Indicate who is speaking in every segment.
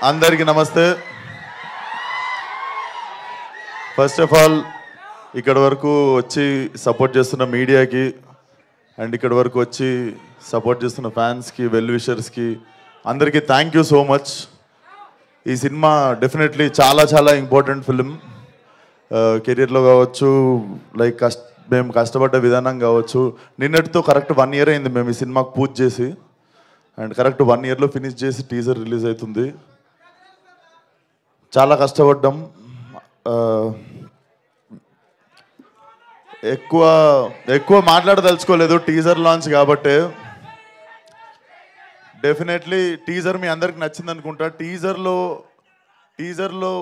Speaker 1: అందరికీ నమస్తే. First of all ఇక్కడ వరకు వచ్చి సపోర్ట్ చేస్తున్న మీడియాకి అండ్ ఇక్కడ వరకు వచ్చి సపోర్ట్ చేస్తున్న ఫ్యాన్స్కి, వెల్ విషర్స్కి అందరికీ థ్యాంక్ యూ సో మచ్. ఈ సినిమా డెఫినెట్లీ చాలా చాలా ఇంపార్టెంట్ ఫిలిం. కెరియర్లో కావచ్చు, లైక్ మేము కష్టపడ్డ విధానం కావచ్చు. నిన్నటితో కరెక్ట్ 1 year అయింది మేము ఈ సినిమాకు పూజ చేసి, అండ్ కరెక్ట్ 1 yearలో ఫినిష్ చేసి టీజర్ రిలీజ్ అవుతుంది. చాలా కష్టపడ్డాం. ఎక్కువ మాట్లాడదలుచుకోలేదు టీజర్ లాంచ్ కాబట్టి. డెఫినెట్లీ టీజర్ మీ అందరికి నచ్చింది అనుకుంటా. టీజర్లో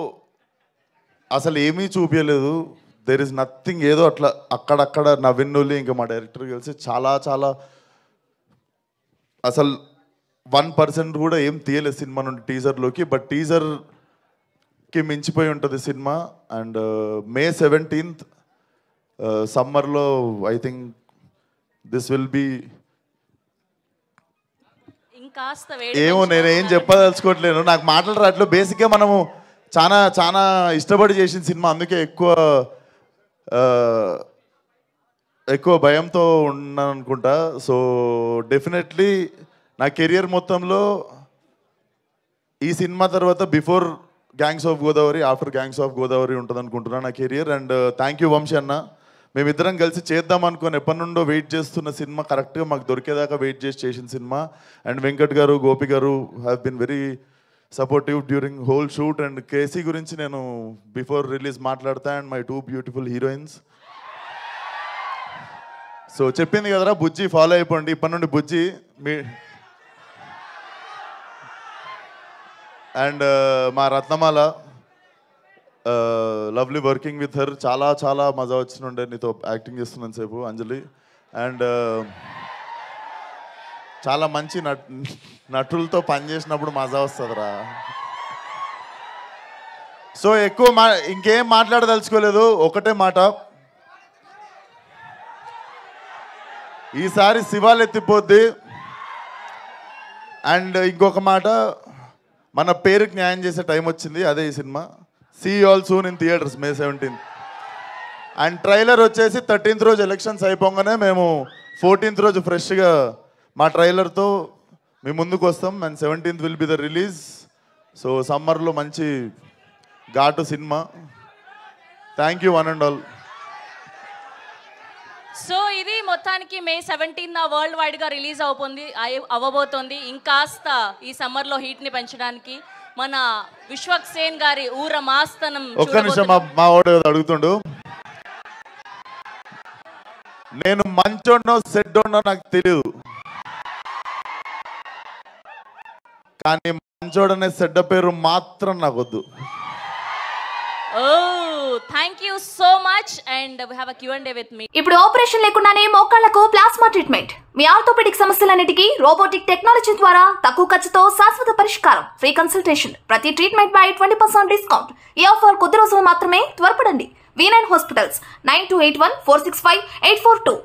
Speaker 1: అసలు ఏమీ చూపించలేదు. There is nothing. ఏదో అట్లా అక్కడక్కడ నవ్విన్నులి ఇంకా మా డైరెక్టర్ కలిసి చాలా చాలా అసలు 1% కూడా ఏం తీయలేదు సినిమా నుండి టీజర్లోకి. బట్ టీజర్కి మించిపోయి ఉంటుంది సినిమా. అండ్ May 17th సమ్మర్లో I think this will be ఏమో నేనేం చెప్పదలుచుకోవట్లేను. నాకు మాటలు రావట్లేదు. బేసిక్గా మనము చాలా చాలా ఇష్టపడి చేసిన సినిమా, అందుకే ఎక్కువ భయంతో ఉన్నాను అనుకుంటా. సో డెఫినెట్లీ నా కెరియర్ మొత్తంలో ఈ సినిమా తర్వాత before gangs of Godavari, after gangs of Godavari ఉంటుంది అనుకుంటున్నాను నా career. And thank you Vamsi అన్న. మేమిద్దరం కలిసి చేద్దాం అనుకుని ఎప్పటి నుండో వెయిట్ చేస్తున్న సినిమా కరెక్ట్గా మాకు దొరికేదాకా వెయిట్ చేసిన cinema. And Venkat garu, Gopi garu have been very supportive during whole shoot. And KC గురించి నేను బిఫోర్ రిలీజ్ మాట్లాడతా. And my 2 beautiful heroines. So చెప్పింది కదరా బుజ్జి, ఫాలో అయిపోండి ఇప్పటి నుండి బుజ్జి మీ. అండ్ మా రత్నమాల, లవ్లీ వర్కింగ్ విత్ హర్. చాలా చాలా మజా వచ్చినుండే నీతో యాక్టింగ్ చేస్తున్నాను సేపు, అంజలి. అండ్ చాలా మంచి నటులతో పనిచేసినప్పుడు మజా వస్తుందిరా. సో ఇంకేం మాట్లాడదలుచుకోలేదు. ఒకటే మాట, ఈసారి శివాలు ఎత్తిపోద్ది. అండ్ ఇంకొక మాట, మన పేరుకి న్యాయం చేసే టైం వచ్చింది. అదే ఈ cinema. See you all soon in theatres May 17th. And trailer వచ్చేసి 13th రోజు ఎలక్షన్స్ అయిపోగానే మేము 14th రోజు ఫ్రెష్గా మా ట్రైలర్తో మీ ముందుకు వస్తాం. And 17th will be the release. So సమ్మర్లో మంచి ఘాటు cinema. Thank you one and all.
Speaker 2: So ఇది మొత్తానికి May 17th వరల్డ్ వైడ్గా రిలీజ్ అవ్వబోతోంది. ఇంకాస్త ఈ సమ్మర్లో హీట్ని పెంచడానికి మన విశ్వక్ సేన్ గారి ఊర మాస్తనం.
Speaker 1: ఒక్క నిమిషం, మా వాడు అడుగుతుండు. నేను మంచోడో సెడ్డోనో నాకు తెలియదు, కానీ మంచోడనే సెడ్డ పేరు మాత్రం నాకు వద్దు.
Speaker 2: Thank you so much. And we have a Q&A with me.
Speaker 3: ఇప్పుడు ఆపరేషన్ లేకుండానే మోకాళ్లకు ప్లాస్మా ట్రీట్మెంట్. మీ ఆర్థోపెడిక్ సమస్యలన్నిటికీ రోబోటిక్ టెక్నాలజీ ద్వారా తక్కువ ఖర్చుతో శాశ్వత పరిష్కారం. Free consultation. ప్రతి ట్రీట్మెంట్ పై 20% డిస్కౌంట్. ఈ ఆఫర్ కొద్ది రోజులు మాత్రమే. త్వరపడండి. V9 hospitals 9281465842.